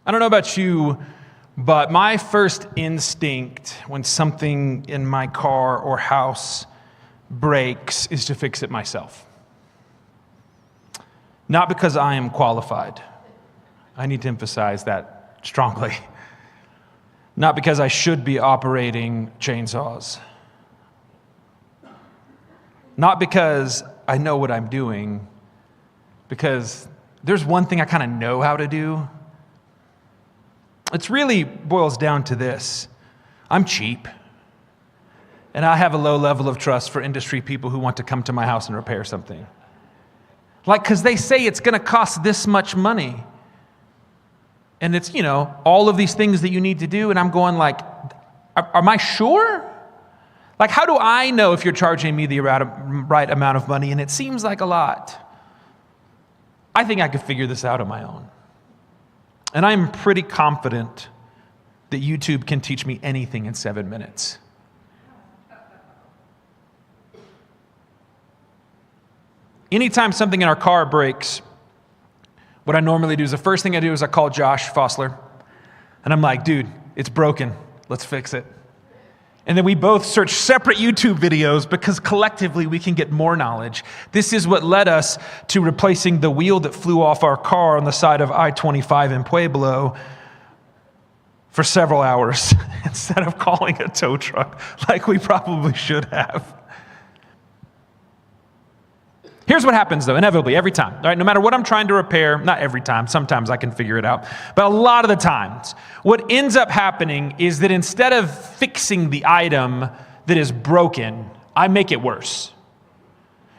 I don't know about you, but my first instinct when something in my car or house breaks is to fix it myself. Not because I am qualified. I need to emphasize that strongly. Not because I should be operating chainsaws. Not because I know what I'm doing, because there's one thing I kind of know how to do. It really boils down to this. I'm cheap, and I have a low level of trust for industry people who want to come to my house and repair something. Because they say it's going to cost this much money. And it's, all of these things that you need to do, and I'm going am I sure? How do I know if you're charging me the right amount of money? And it seems like a lot. I think I could figure this out on my own. And I'm pretty confident that YouTube can teach me anything in 7 minutes. Anytime something in our car breaks, what I normally do is the first thing I do is I call Josh Fossler. And I'm like, dude, it's broken. Let's fix it. And then we both search separate YouTube videos because collectively we can get more knowledge. This is what led us to replacing the wheel that flew off our car on the side of I-25 in Pueblo for several hours instead of calling a tow truck like we probably should have. Here's what happens, though, inevitably, every time. All right, no matter what I'm trying to repair, not every time, sometimes I can figure it out, but a lot of the times, what ends up happening is that instead of fixing the item that is broken, I make it worse.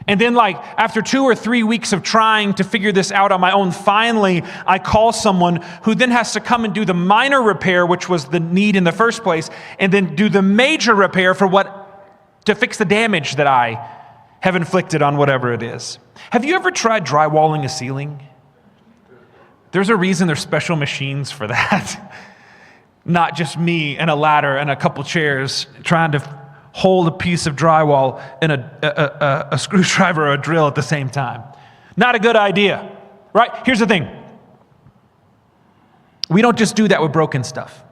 And then after 2 or 3 weeks of trying to figure this out on my own, finally, I call someone who then has to come and do the minor repair, which was the need in the first place, and then do the major repair to fix the damage that I have inflicted on whatever it is. Have you ever tried drywalling a ceiling? There's a reason there's special machines for that. Not just me and a ladder and a couple chairs trying to hold a piece of drywall and a screwdriver or a drill at the same time. Not a good idea, right? Here's the thing. We don't just do that with broken stuff.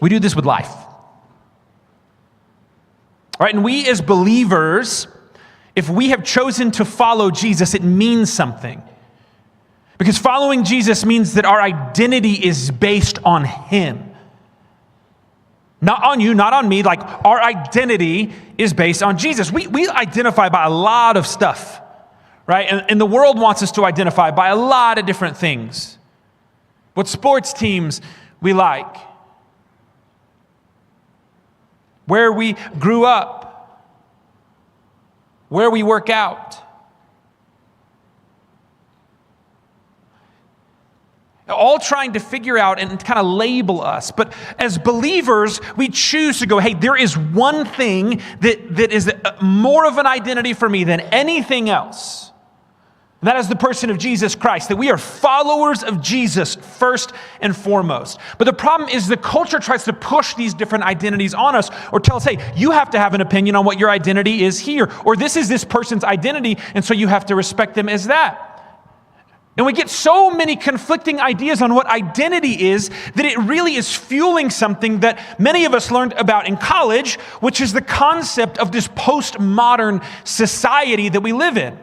We do this with life. All right, and we as believers, if we have chosen to follow Jesus, it means something. Because following Jesus means that our identity is based on Him. Not on you, not on me. Our identity is based on Jesus. We identify by a lot of stuff, right? And the world wants us to identify by a lot of different things. What sports teams we like. Where we grew up, where we work out. All trying to figure out and kind of label us. But as believers, we choose to go, hey, there is one thing that is more of an identity for me than anything else. And that is the person of Jesus Christ, that we are followers of Jesus first and foremost. But the problem is the culture tries to push these different identities on us or tell us, hey, you have to have an opinion on what your identity is here, or this is this person's identity, and so you have to respect them as that. And we get so many conflicting ideas on what identity is that it really is fueling something that many of us learned about in college, which is the concept of this postmodern society that we live in.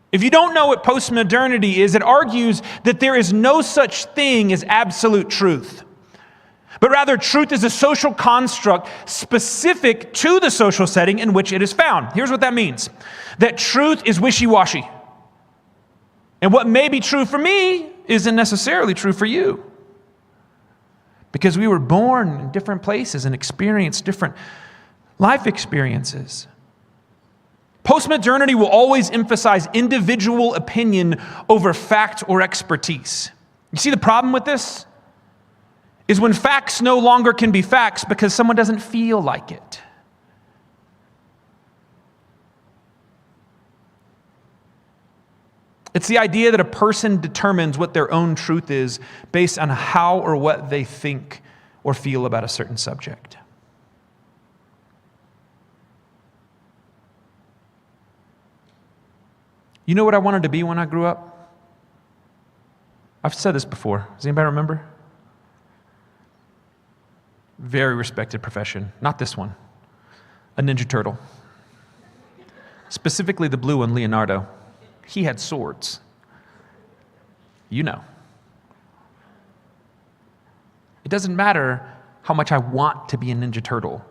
If you don't know what postmodernity is, it argues that there is no such thing as absolute truth. But rather, truth is a social construct specific to the social setting in which it is found. Here's what that means. That truth is wishy-washy. And what may be true for me isn't necessarily true for you. Because we were born in different places and experienced different life experiences. Postmodernity will always emphasize individual opinion over fact or expertise. You see the problem with this? Is when facts no longer can be facts because someone doesn't feel like it. It's the idea that a person determines what their own truth is based on how or what they think or feel about a certain subject. You know what I wanted to be when I grew up? I've said this before. Does anybody remember? Very respected profession. Not this one. A Ninja Turtle. Specifically the blue one, Leonardo. He had swords. You know. It doesn't matter how much I want to be a Ninja Turtle.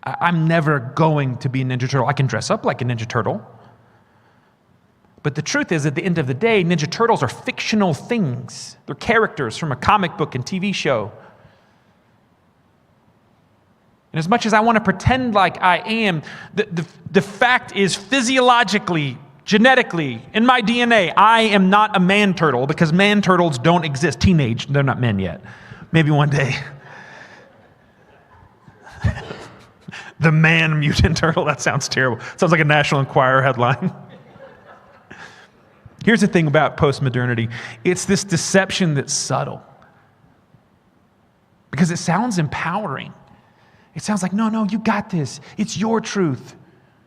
I'm never going to be a Ninja Turtle. I can dress up like a Ninja Turtle. But the truth is, at the end of the day, Ninja Turtles are fictional things. They're characters from a comic book and TV show. And as much as I want to pretend like I am, the fact is physiologically, genetically, in my DNA, I am not a man turtle because man turtles don't exist. Teenage, they're not men yet. Maybe one day. The man mutant turtle, that sounds terrible. Sounds like a National Enquirer headline. Here's the thing about postmodernity. It's this deception that's subtle. Because it sounds empowering. It sounds like, no, you got this. It's your truth.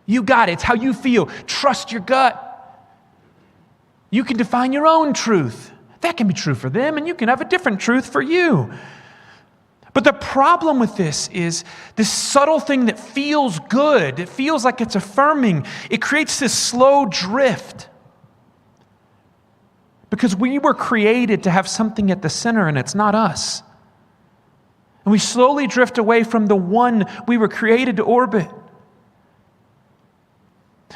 You got it. It's how you feel. Trust your gut. You can define your own truth. That can be true for them, and you can have a different truth for you. But the problem with this is this subtle thing that feels good. It feels like it's affirming. It creates this slow drift. Because we were created to have something at the center, and it's not us. And we slowly drift away from the one we were created to orbit.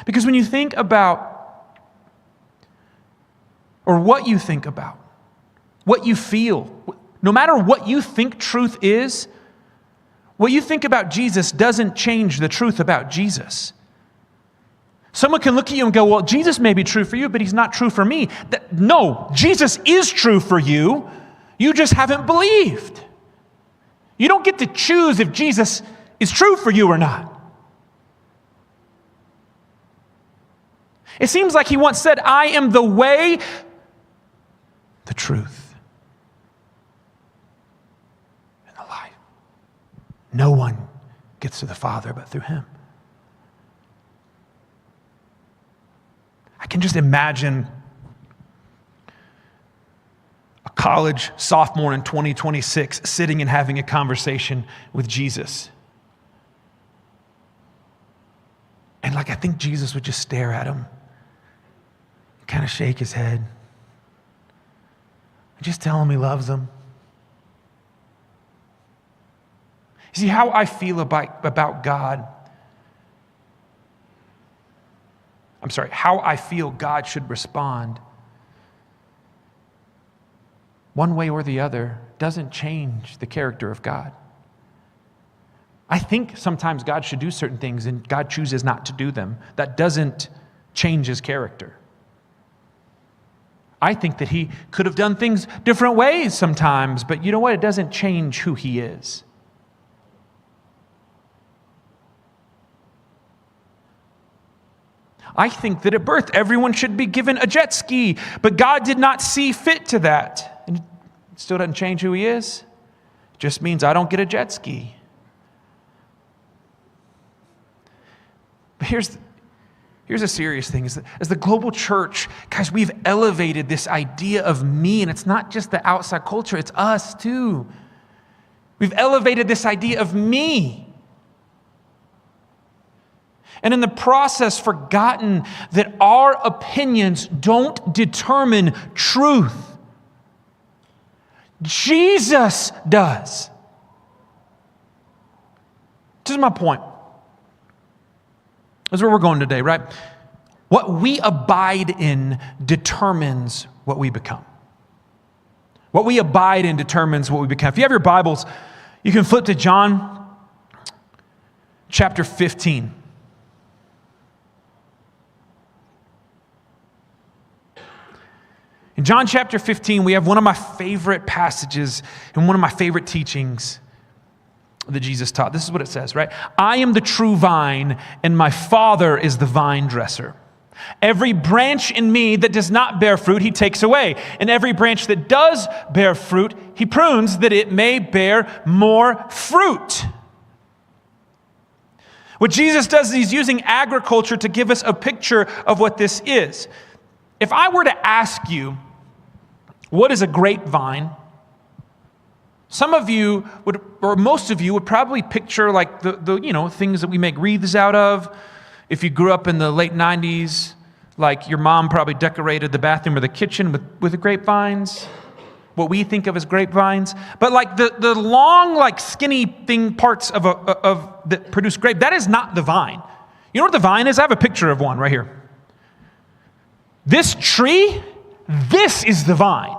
Because when you think about, or what you think about, what you feel, no matter what you think truth is, what you think about Jesus doesn't change the truth about Jesus. Someone can look at you and go, well, Jesus may be true for you, but he's not true for me. No, Jesus is true for you. You just haven't believed. You don't get to choose if Jesus is true for you or not. It seems like he once said, I am the way, the truth, and the life. No one gets to the Father but through him. I can just imagine a college sophomore in 2026 sitting and having a conversation with Jesus. And I think Jesus would just stare at him, kind of shake his head, and just tell him he loves him. You see, how I feel about God, how I feel God should respond, one way or the other, doesn't change the character of God. I think sometimes God should do certain things and God chooses not to do them. That doesn't change his character. I think that he could have done things different ways sometimes, but you know what? It doesn't change who he is. I think that at birth, everyone should be given a jet ski, but God did not see fit to that. And it still doesn't change who he is. It just means I don't get a jet ski. But here's a serious thing. As the global church, guys, we've elevated this idea of me, and it's not just the outside culture, it's us too. We've elevated this idea of me. And in the process, forgotten that our opinions don't determine truth. Jesus does. This is my point. This is where we're going today, right? What we abide in determines what we become. What we abide in determines what we become. If you have your Bibles, you can flip to John chapter 15. In John chapter 15, we have one of my favorite passages and one of my favorite teachings that Jesus taught. This is what it says, right? I am the true vine, and my Father is the vine dresser. Every branch in me that does not bear fruit, he takes away. And every branch that does bear fruit, he prunes that it may bear more fruit. What Jesus does is he's using agriculture to give us a picture of what this is. If I were to ask you, What is a grapevine? Some of you would, or most of you would probably picture like the things that we make wreaths out of. If you grew up in the late 90s, like your mom probably decorated the bathroom or the kitchen with grapevines, what we think of as grapevines. But like the long, like skinny thing parts of that produce grape, that is not the vine. You know what the vine is? I have a picture of one right here. This tree, this is the vine.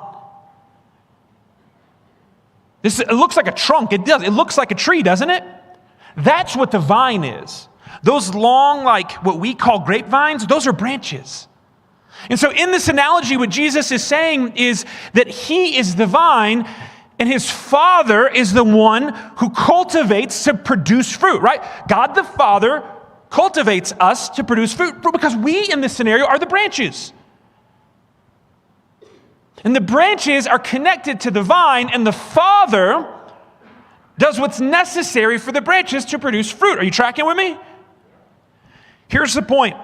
It looks like a trunk. It does. It looks like a tree, doesn't it? That's what the vine is. Those long, like what we call grapevines, those are branches. And so in this analogy, what Jesus is saying is that he is the vine and his Father is the one who cultivates to produce fruit, right? God the Father cultivates us to produce fruit because we, in this scenario, are the branches. And the branches are connected to the vine, and the Father does what's necessary for the branches to produce fruit. Are you tracking with me? Here's the point.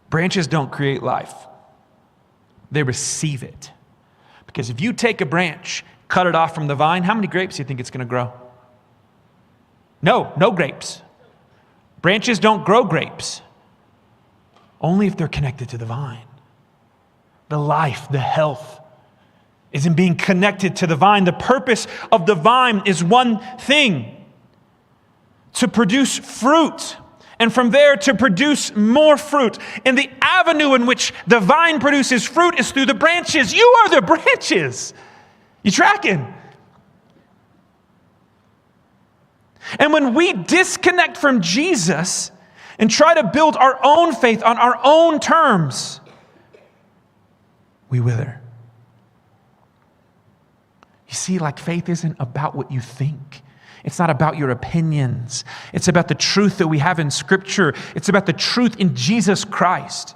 Branches don't create life. They receive it. Because if you take a branch, cut it off from the vine, how many grapes do you think it's going to grow? No grapes. Branches don't grow grapes. Only if they're connected to the vine. The life, the health is in being connected to the vine. The purpose of the vine is one thing: to produce fruit, and from there to produce more fruit. And the avenue in which the vine produces fruit is through the branches. You are the branches. You tracking? And when we disconnect from Jesus and try to build our own faith on our own terms, we wither. You see, like faith isn't about what you think. It's not about your opinions. It's about the truth that we have in Scripture. It's about the truth in Jesus Christ.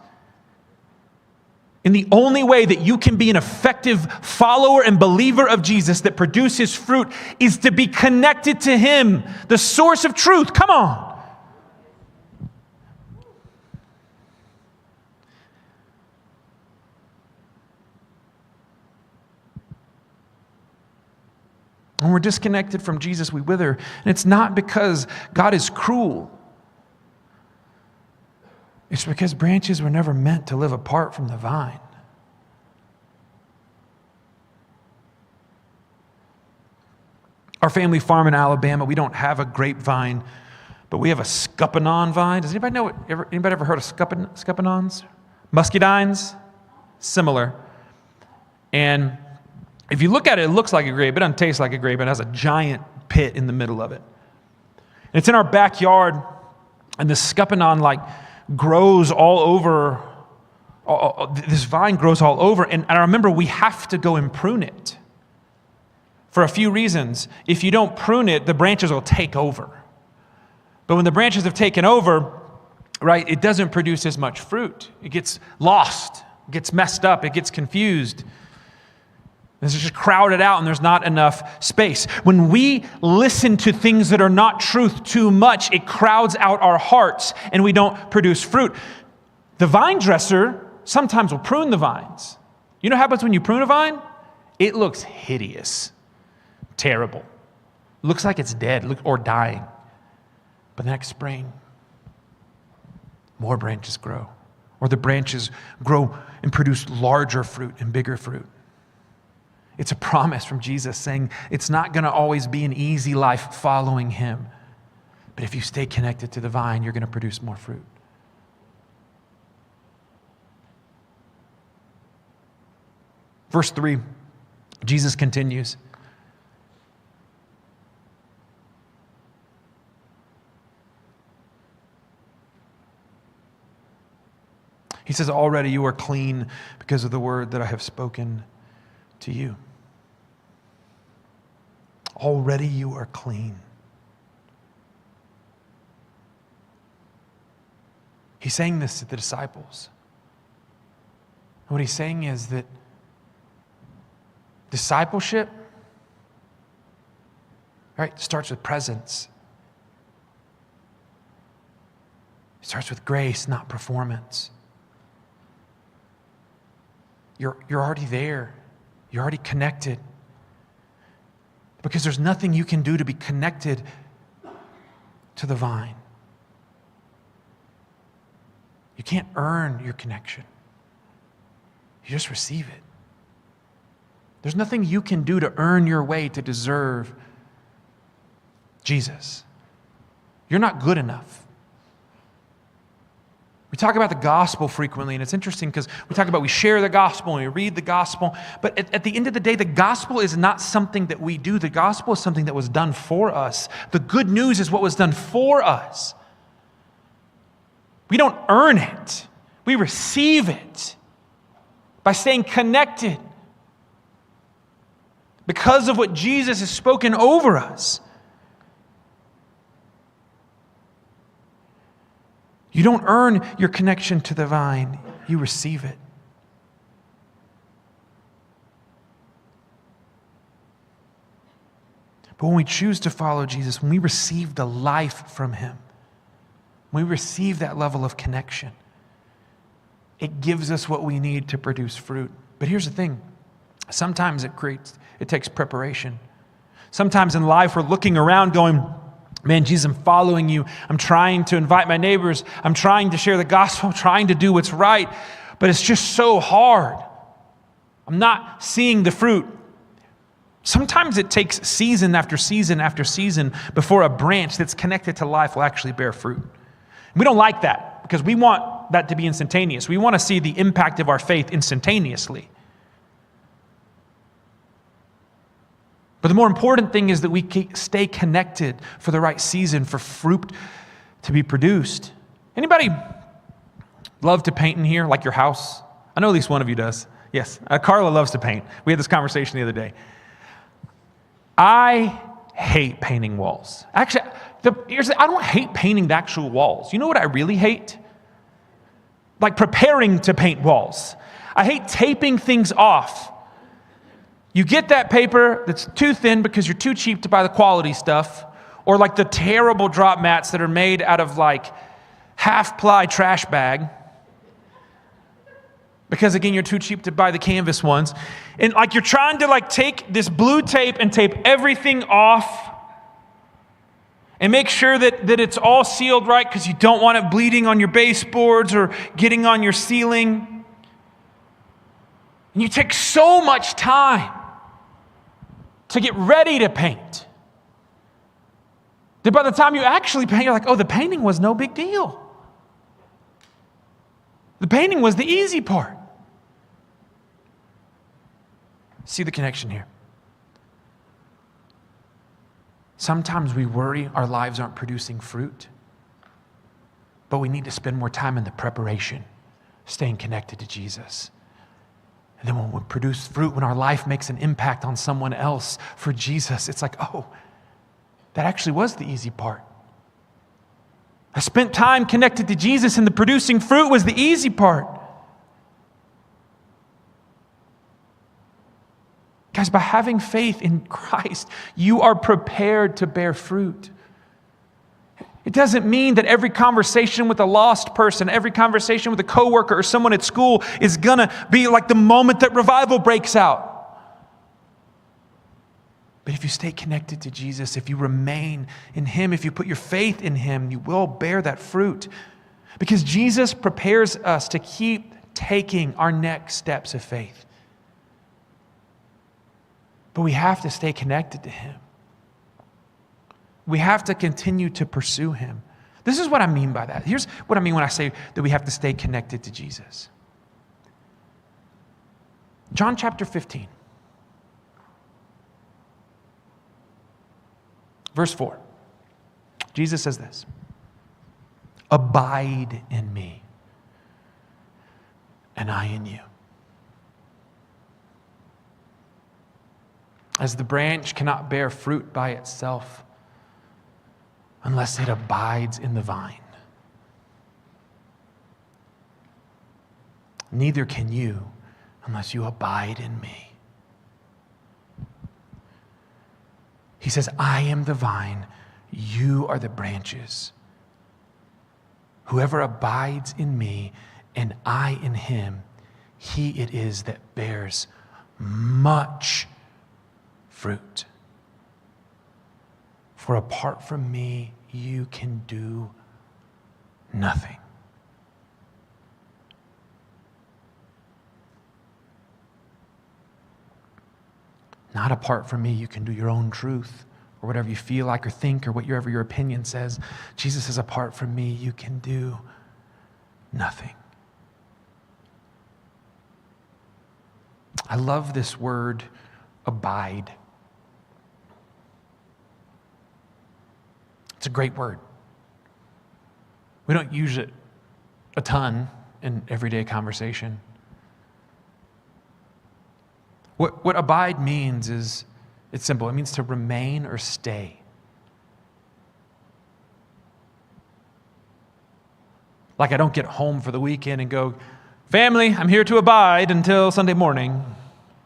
And the only way that you can be an effective follower and believer of Jesus that produces fruit is to be connected to Him, the source of truth. Come on. When we're disconnected from Jesus, we wither. And it's not because God is cruel. It's because branches were never meant to live apart from the vine. Our family farm in Alabama, we don't have a grapevine, but we have a scuppernong vine. Does anybody know anybody ever heard of scuppernongs? Muscadines? Similar. And if you look at it, it looks like a grape. It doesn't taste like a grape. It has a giant pit in the middle of it. And it's in our backyard, and the scuppernong grows all over. This vine grows all over, and I remember we have to go and prune it for a few reasons. If you don't prune it, the branches will take over. But when the branches have taken over, right, it doesn't produce as much fruit. It gets lost, it gets messed up, it gets confused. It's just crowded out and there's not enough space. When we listen to things that are not truth too much, it crowds out our hearts and we don't produce fruit. The vine dresser sometimes will prune the vines. You know what happens when you prune a vine? It looks hideous, terrible. It looks like it's dead or dying. But next spring, more branches grow. Or the branches grow and produce larger fruit and bigger fruit. It's a promise from Jesus saying it's not going to always be an easy life following Him. But if you stay connected to the vine, you're going to produce more fruit. Verse 3, Jesus continues. He says, already you are clean because of the word that I have spoken to you. Already you are clean. He's saying this to the disciples. And what he's saying is that discipleship, right, starts with presence. It starts with grace, not performance. you're already there. You're already connected. Because there's nothing you can do to be connected to the vine. You can't earn your connection. You just receive it. There's nothing you can do to earn your way to deserve Jesus. You're not good enough. We talk about the gospel frequently, and it's interesting because we share the gospel and we read the gospel, but at the end of the day, the gospel is not something that we do. The gospel is something that was done for us. The good news is what was done for us. We don't earn it. We receive it by staying connected because of what Jesus has spoken over us. You don't earn your connection to the vine. You receive it. But when we choose to follow Jesus, when we receive the life from Him, when we receive that level of connection, it gives us what we need to produce fruit. But here's the thing. Sometimes it takes preparation. Sometimes in life we're looking around going, man, Jesus, I'm following you. I'm trying to invite my neighbors. I'm trying to share the gospel. I'm trying to do what's right. But it's just so hard. I'm not seeing the fruit. Sometimes it takes season after season after season before a branch that's connected to life will actually bear fruit. We don't like that because we want that to be instantaneous. We want to see the impact of our faith instantaneously. But the more important thing is that we stay connected for the right season for fruit to be produced. Anybody love to paint in here, like your house? I know at least one of you does. Yes, Carla loves to paint. We had this conversation the other day. I hate painting walls. Actually, I don't hate painting the actual walls. You know what I really hate? Like preparing to paint walls. I hate taping things off. You get that paper that's too thin because you're too cheap to buy the quality stuff, or like the terrible drop mats that are made out of like half-ply trash bag, because again, you're too cheap to buy the canvas ones. And like you're trying to like take this blue tape and tape everything off and make sure that it's all sealed right because you don't want it bleeding on your baseboards or getting on your ceiling. And you take so much time to get ready to paint, that by the time you actually paint, you're like, oh, the painting was no big deal. The painting was the easy part. See the connection here. Sometimes we worry our lives aren't producing fruit, but we need to spend more time in the preparation, staying connected to Jesus. And then when we produce fruit, when our life makes an impact on someone else for Jesus, it's like, oh, that actually was the easy part. I spent time connected to Jesus and the producing fruit was the easy part. Guys, by having faith in Christ, you are prepared to bear fruit. It doesn't mean that every conversation with a lost person, every conversation with a coworker or someone at school is going to be like the moment that revival breaks out. But if you stay connected to Jesus, if you remain in Him, if you put your faith in Him, you will bear that fruit. Because Jesus prepares us to keep taking our next steps of faith. But we have to stay connected to Him. We have to continue to pursue Him. This is what I mean by that. Here's what I mean when I say that we have to stay connected to Jesus. John chapter 15. Verse 4. Jesus says this. Abide in me, and I in you. As the branch cannot bear fruit by itself, unless it abides in the vine, neither can you unless you abide in me. He says, I am the vine, you are the branches. Whoever abides in me and I in him, he it is that bears much fruit. For apart from me, you can do nothing. Not apart from me, you can do your own truth or whatever you feel like or think or whatever your opinion says. Jesus says, apart from me, you can do nothing. I love this word, abide. It's a great word. We don't use it a ton in everyday conversation. What abide means is, it's simple. It means to remain or stay. Like I don't get home for the weekend and go, family, I'm here to abide until Sunday morning.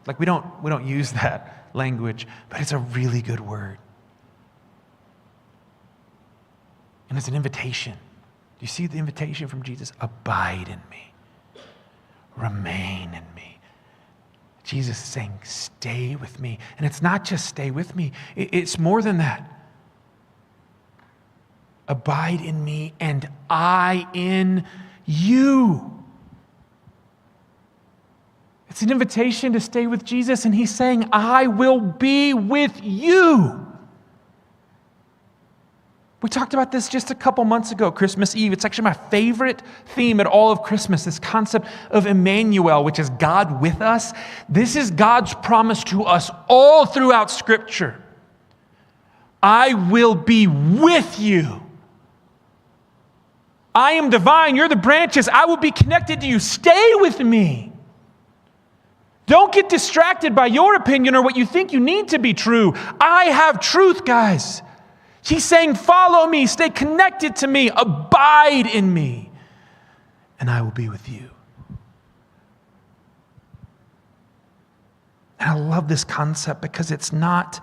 Like we don't use that language, but it's a really good word. And it's an invitation. Do you see the invitation from Jesus? Abide in me. Remain in me. Jesus is saying, stay with me. And it's not just stay with me. It's more than that. Abide in me and I in you. It's an invitation to stay with Jesus, and he's saying, I will be with you. We talked about this just a couple months ago, Christmas Eve. It's actually my favorite theme at all of Christmas, this concept of Emmanuel, which is God with us. This is God's promise to us all throughout Scripture. I will be with you. I am divine, you're the branches. I will be connected to you. Stay with me. Don't get distracted by your opinion or what you think you need to be true. I have truth, guys. He's saying, follow me, stay connected to me, abide in me, and I will be with you. And I love this concept because it's not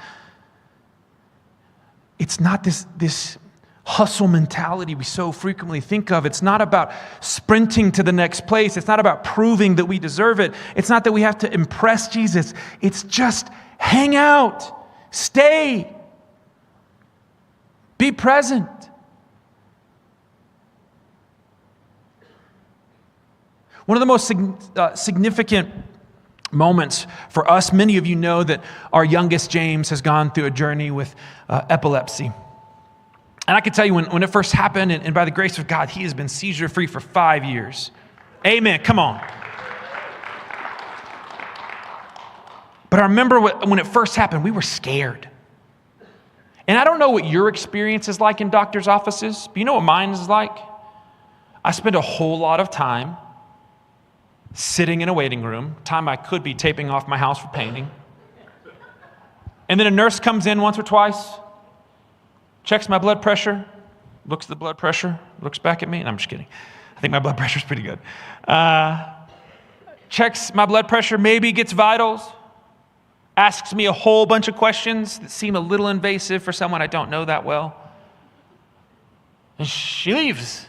this hustle mentality we so frequently think of. It's not about sprinting to the next place. It's not about proving that we deserve it. It's not that we have to impress Jesus. It's just hang out, stay, be present. One of the most significant moments for us, many of you know that our youngest James has gone through a journey with epilepsy. And I can tell you when it first happened, and by the grace of God, he has been seizure-free for 5 years. Amen, come on. But I remember when it first happened, we were scared. And I don't know what your experience is like in doctor's offices, but you know what mine is like? I spend a whole lot of time sitting in a waiting room, time I could be taping off my house for painting. And then a nurse comes in once or twice, checks my blood pressure, looks at the blood pressure, looks back at me, and I'm just kidding. I think my blood pressure's pretty good. Checks my blood pressure, maybe gets vitals, asks me a whole bunch of questions that seem a little invasive for someone I don't know that well. And she leaves.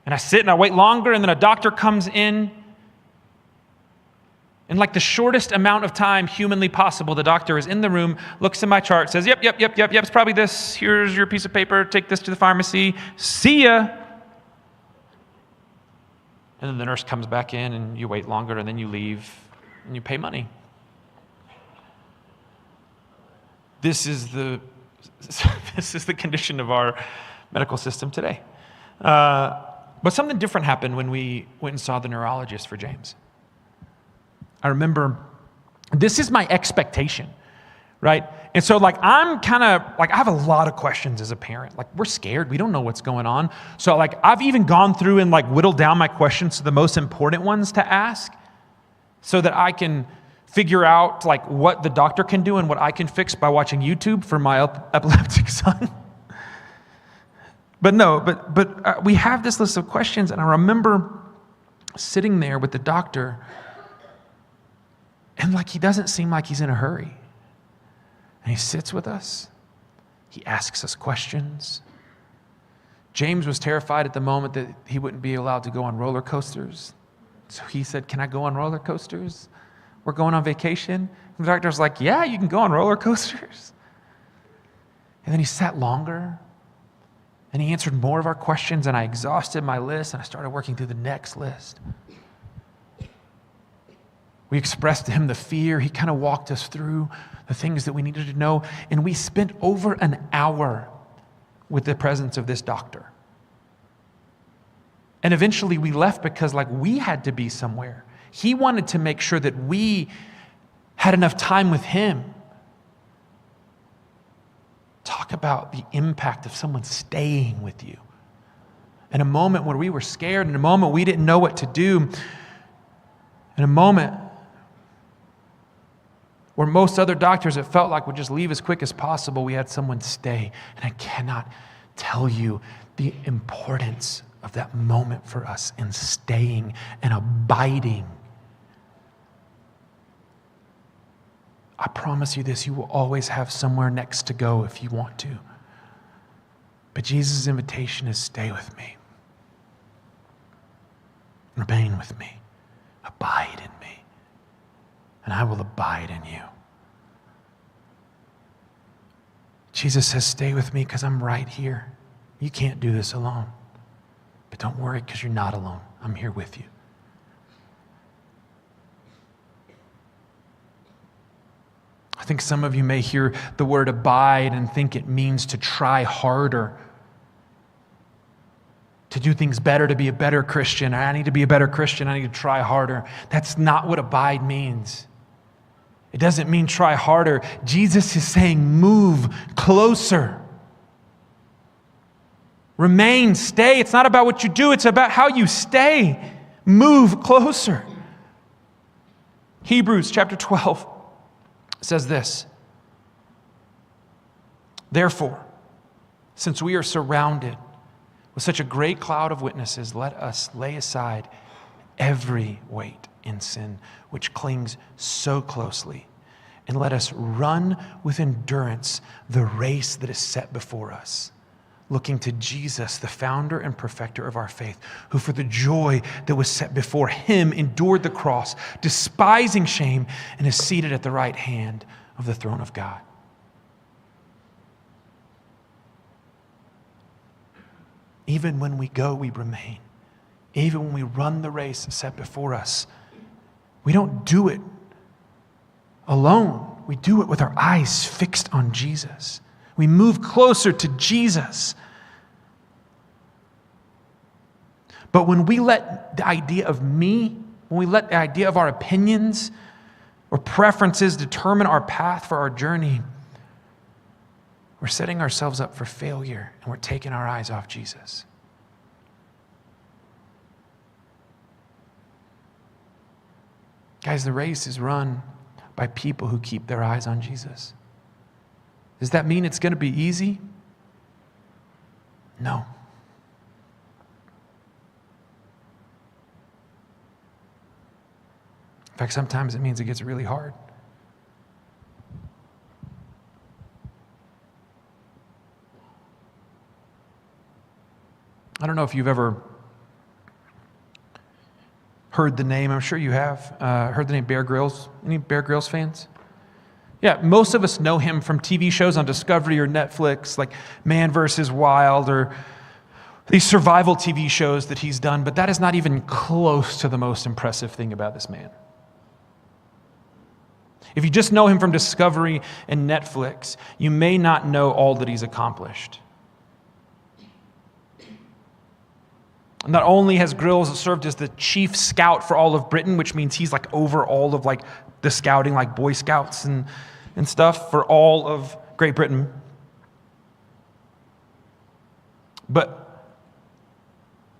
And I sit and I wait longer, and then a doctor comes in. In like the shortest amount of time humanly possible, the doctor is in the room, looks at my chart, says, yep, it's probably this. Here's your piece of paper. Take this to the pharmacy. See ya. And then the nurse comes back in, and you wait longer, and then you leave, and you pay money. This is the condition of our medical system today. But something different happened when we went and saw the neurologist for James. I remember, this is my expectation, right? And so I'm kind of, I have a lot of questions as a parent. We're scared. We don't know what's going on. So I've even gone through and whittled down my questions to the most important ones to ask so that I can figure out what the doctor can do and what I can fix by watching YouTube for my epileptic son. But we have this list of questions, and I remember sitting there with the doctor, and he doesn't seem like he's in a hurry. And he sits with us. He asks us questions. James was terrified at the moment that he wouldn't be allowed to go on roller coasters. So he said, can I go on roller coasters? We're going on vacation. And the doctor's like, yeah, you can go on roller coasters. And then he sat longer, and he answered more of our questions, and I exhausted my list, and I started working through the next list. We expressed to him the fear. He kind of walked us through the things that we needed to know, and we spent over an hour with the presence of this doctor. And eventually we left because we had to be somewhere. He wanted to make sure that we had enough time with him. Talk about the impact of someone staying with you. In a moment where we were scared, in a moment we didn't know what to do, in a moment where most other doctors, it felt like, would just leave as quick as possible, we had someone stay. And I cannot tell you the importance of that moment for us in staying and abiding. I promise you this, you will always have somewhere next to go if you want to. But Jesus' invitation is stay with me. Remain with me. Abide in me. And I will abide in you. Jesus says, stay with me because I'm right here. You can't do this alone. But don't worry because you're not alone. I'm here with you. I think some of you may hear the word abide and think it means to try harder, to do things better, to be a better Christian. I need to be a better Christian. I need to try harder. That's not what abide means. It doesn't mean try harder. Jesus is saying move closer. Remain, stay. It's not about what you do. It's about how you stay. Move closer. Hebrews chapter 12 says this. Therefore, since we are surrounded with such a great cloud of witnesses, let us lay aside every weight and sin which clings so closely, and let us run with endurance the race that is set before us, looking to Jesus, the founder and perfecter of our faith, who for the joy that was set before him endured the cross, despising shame, and is seated at the right hand of the throne of God. Even when we go, we remain. Even when we run the race set before us, we don't do it alone. We do it with our eyes fixed on Jesus. We move closer to Jesus. But when we let the idea of me, when we let the idea of our opinions or preferences determine our path for our journey, we're setting ourselves up for failure and we're taking our eyes off Jesus. Guys, the race is run by people who keep their eyes on Jesus. Does that mean it's going to be easy? No. In fact, sometimes it means it gets really hard. I don't know if you've ever heard the name, I'm sure you have, heard the name Bear Grylls. Any Bear Grylls fans? Yeah, most of us know him from TV shows on Discovery or Netflix, like Man vs. Wild, or these survival TV shows that he's done, but that is not even close to the most impressive thing about this man. If you just know him from Discovery and Netflix, you may not know all that he's accomplished. Not only has Grylls served as the chief scout for all of Britain, which means he's over all of the scouting, like Boy Scouts and stuff for all of Great Britain. But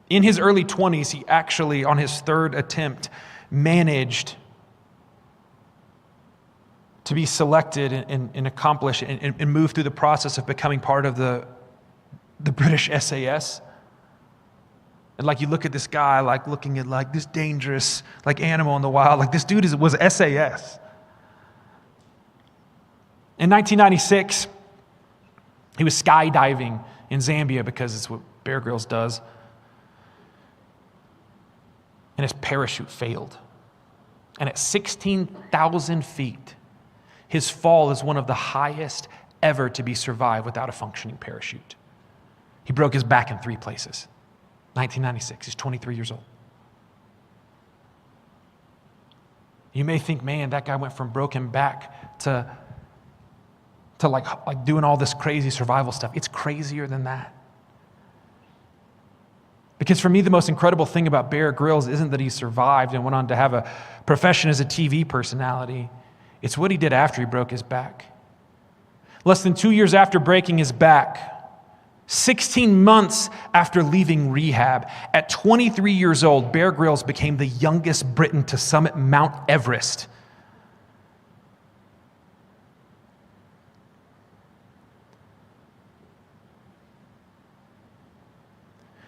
in his early 20s, he actually, on his third attempt, managed to be selected and accomplish and move through the process of becoming part of the British SAS. And you look at this guy, looking at this dangerous, animal in the wild. This dude was SAS. In 1996, he was skydiving in Zambia because it's what Bear Grylls does. and his parachute failed. And at 16,000 feet, his fall is one of the highest ever to be survived without a functioning parachute. He broke his back in 3 places. 1996, he's 23 years old. You may think, man, that guy went from broken back to like doing all this crazy survival stuff. It's crazier than that. Because for me, the most incredible thing about Bear Grylls isn't that he survived and went on to have a profession as a TV personality. It's what he did after he broke his back. Less than 2 years after breaking his back, 16 months after leaving rehab, at 23 years old, Bear Grylls became the youngest Briton to summit Mount Everest.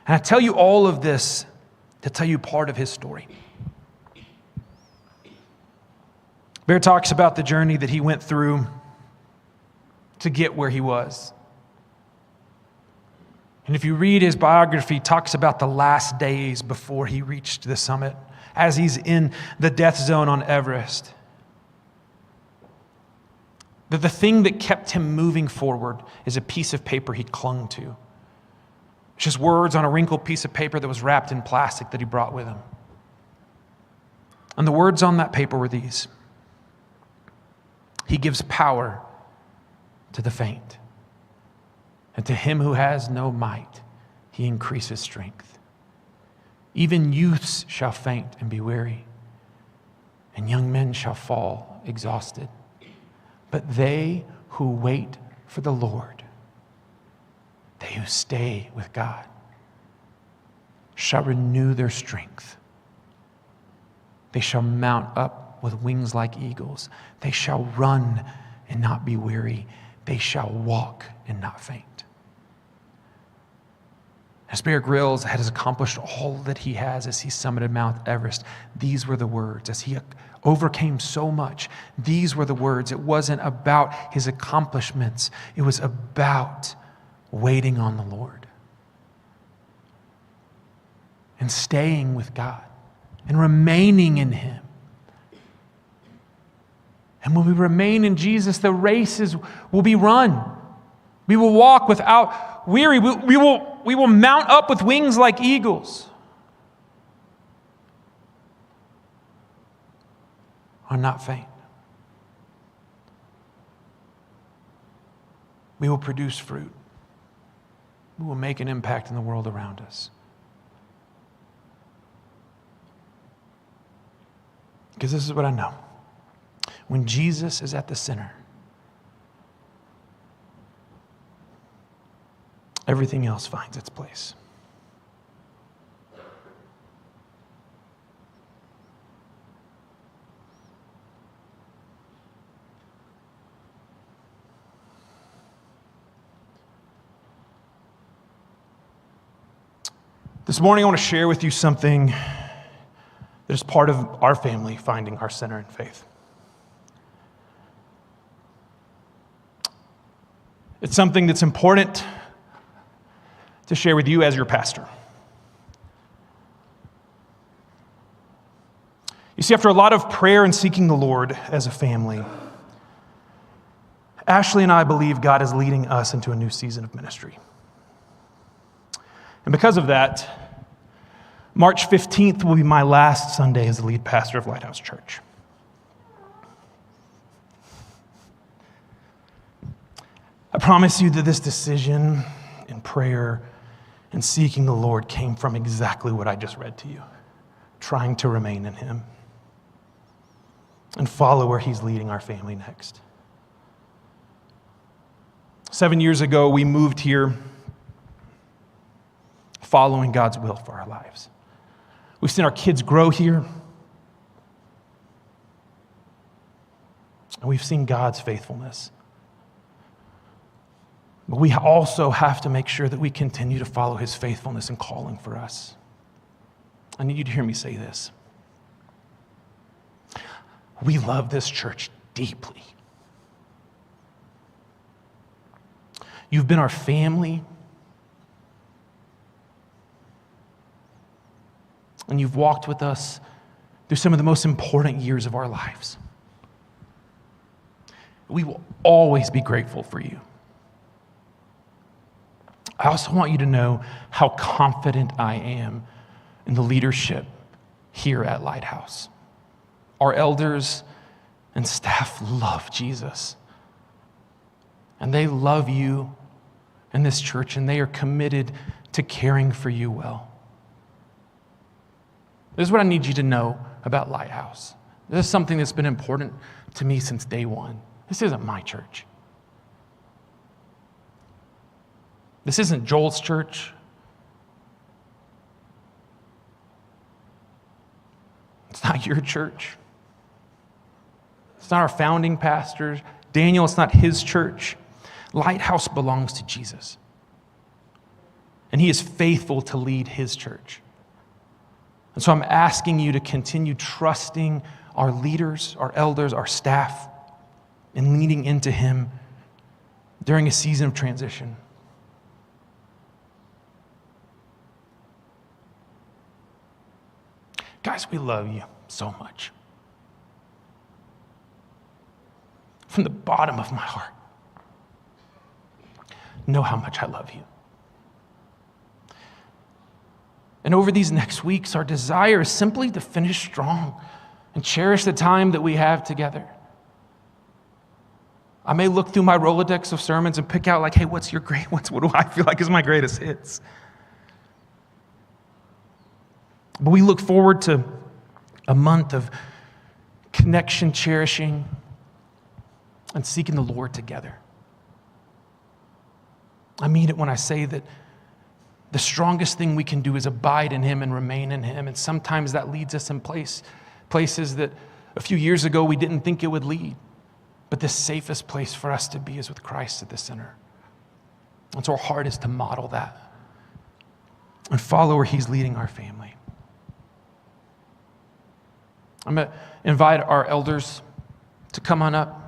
And I tell you all of this to tell you part of his story. Bear talks about the journey that he went through to get where he was. And if you read his biography, he talks about the last days before he reached the summit, as he's in the death zone on Everest. That the thing that kept him moving forward is a piece of paper he clung to. It's just words on a wrinkled piece of paper that was wrapped in plastic that he brought with him. And the words on that paper were these: He gives power to the faint, and to him who has no might, he increases strength. Even youths shall faint and be weary, and young men shall fall exhausted. But they who wait for the Lord, they who stay with God, shall renew their strength. They shall mount up with wings like eagles. They shall run and not be weary. They shall walk and not faint. As Bear Grylls has accomplished all that he has as he summited Mount Everest, these were the words. As he overcame so much, these were the words. It wasn't about his accomplishments. It was about waiting on the Lord and staying with God and remaining in him. And when we remain in Jesus, the races will be run. We will walk without weary. We will mount up with wings like eagles. Or not faint. We will produce fruit. We will make an impact in the world around us. Because this is what I know. When Jesus is at the center, everything else finds its place. This morning I want to share with you something that is part of our family finding our center in faith. It's something that's important to share with you as your pastor. You see, after a lot of prayer and seeking the Lord as a family, Ashley and I believe God is leading us into a new season of ministry. And because of that, March 15th will be my last Sunday as the lead pastor of Lighthouse Church. I promise you that this decision and prayer and seeking the Lord came from exactly what I just read to you, trying to remain in him and follow where he's leading our family next. 7 years ago, we moved here following God's will for our lives. We've seen our kids grow here, and we've seen God's faithfulness. But we also have to make sure that we continue to follow his faithfulness and calling for us. I need you to hear me say this. We love this church deeply. You've been our family. and you've walked with us through some of the most important years of our lives. We will always be grateful for you. I also want you to know how confident I am in the leadership here at Lighthouse. Our elders and staff love Jesus. And they love you and this church, and they are committed to caring for you well. This is what I need you to know about Lighthouse. This is something that's been important to me since day one. This isn't my church. This isn't Joel's church. It's not your church. It's not our founding pastors. Daniel, it's not his church. Lighthouse belongs to Jesus. And he is faithful to lead his church. And so I'm asking you to continue trusting our leaders, our elders, our staff, and leaning into him during a season of transition. Guys, we love you so much. From the bottom of my heart, know how much I love you. And over these next weeks, our desire is simply to finish strong and cherish the time that we have together. I may look through my Rolodex of sermons and pick out like, hey, what do I feel like is my greatest hits? But we look forward to a month of connection, cherishing, and seeking the Lord together. I mean it when I say that the strongest thing we can do is abide in him and remain in him. And sometimes that leads us in places that a few years ago we didn't think it would lead. But the safest place for us to be is with Christ at the center. And so our heart is to model that and follow where he's leading our family. I'm going to invite our elders to come on up.